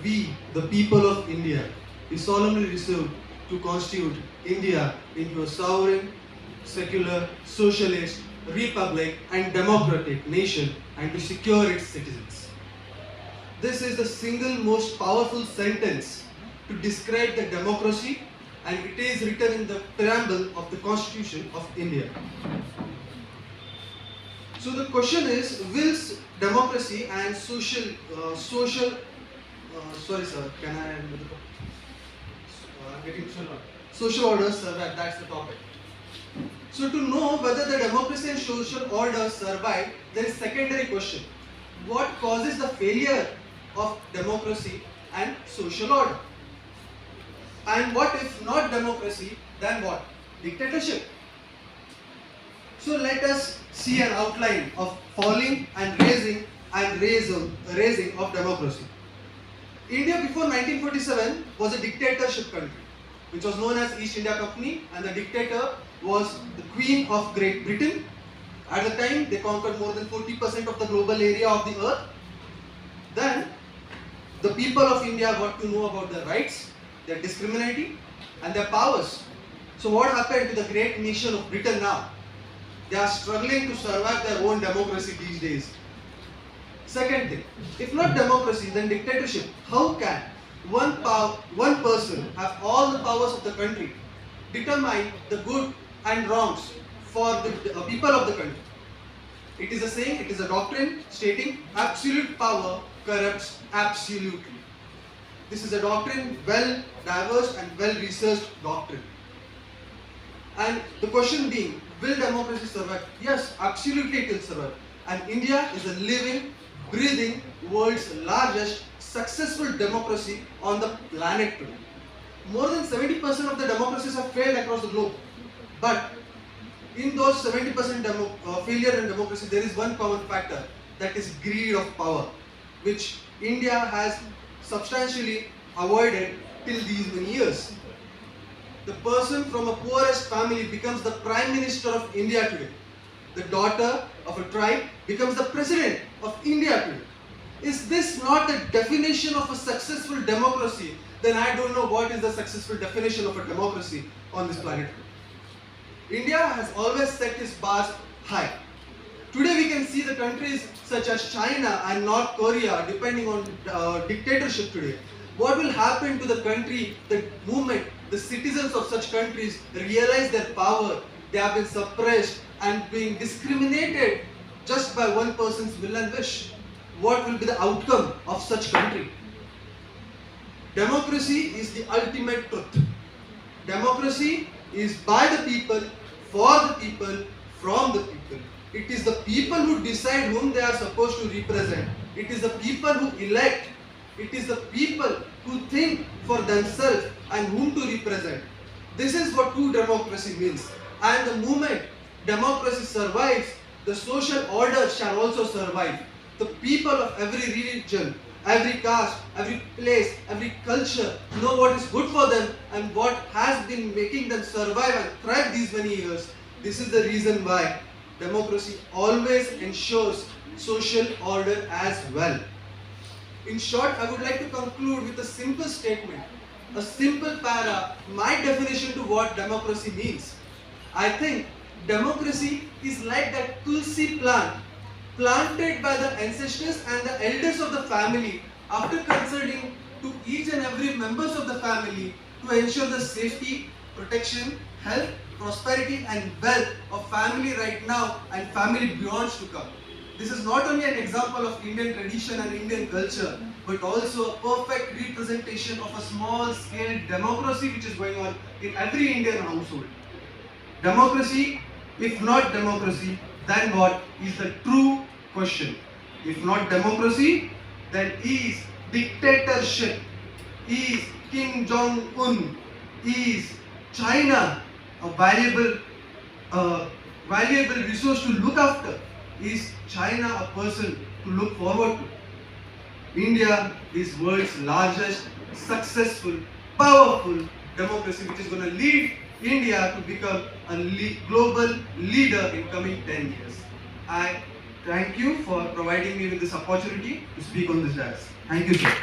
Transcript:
we, the people of India, we solemnly resolve to constitute India into a sovereign, secular, socialist, republic and democratic nation and to secure its citizens. This is the single most powerful sentence to describe the democracy, and it is written in the preamble of the Constitution of India. So the question is, will democracy and sorry sir, can I? Getting social order survive? That's the topic. So to know whether the democracy and social order survive, there is secondary question: what causes the failure of democracy and social order? And what if not democracy, then what? Dictatorship. So let us see an outline of falling and raising of democracy. India before 1947 was a dictatorship country, which was known as East India Company, and the dictator was the Queen of Great Britain. At the time, they conquered more than 40% of the global area of the earth. Then, the people of India got to know about their rights, their discriminatory, and their powers. So what happened to the great nation of Britain now? They are struggling to survive their own democracy these days. Second thing, if not democracy, then dictatorship. How can one person have all the powers of the country, determine the good and wrongs for the people of the country? It is a saying, it is a doctrine stating absolute power corrupts absolutely. This is a doctrine, well diverse and well researched doctrine. And the question being, will democracy survive? Yes, absolutely it will survive. And India is a living, breathing, world's largest successful democracy on the planet today. More than 70% of the democracies have failed across the globe. But in those 70% failure in democracy, there is one common factor, that is greed of power, which India has substantially avoided till these many years. The person from a poorest family becomes the Prime Minister of India today. The daughter of a tribe becomes the President of India today. Is this not the definition of a successful democracy? Then I don't know what is the successful definition of a democracy on this planet. India has always set its bars high. Today we can see the countries such as China and North Korea depending on dictatorship today. What will happen to the country, the movement, the citizens of such countries realize their power? They have been suppressed and being discriminated just by one person's will and wish. What will be the outcome of such country? Democracy is the ultimate truth. Democracy is by the people, for the people, from the people. It is the people who decide whom they are supposed to represent. It is the people who elect. It is the people who think for themselves and whom to represent. This is what true democracy means. And the moment democracy survives, the social order shall also survive. The people of every religion, every caste, every place, every culture know what is good for them and what has been making them survive and thrive these many years. This is the reason why democracy always ensures social order as well. In short, I would like to conclude with a simple statement, a simple para, my definition to what democracy means. I think democracy is like that tulsi plant planted by the ancestors and the elders of the family after consulting to each and every members of the family to ensure the safety, protection, health, prosperity and wealth of family right now and family beyond to come. This is not only an example of Indian tradition and Indian culture, but also a perfect representation of a small-scale democracy which is going on in every Indian household. Democracy, if not democracy, then what is the true question? If not democracy, then is dictatorship, is Kim Jong-un, is China a valuable resource to look after? Is China a person to look forward to? India is world's largest, successful, powerful democracy which is going to lead India to become a global leader in coming 10 years. I thank you for providing me with this opportunity to speak on this dais. Thank you, sir.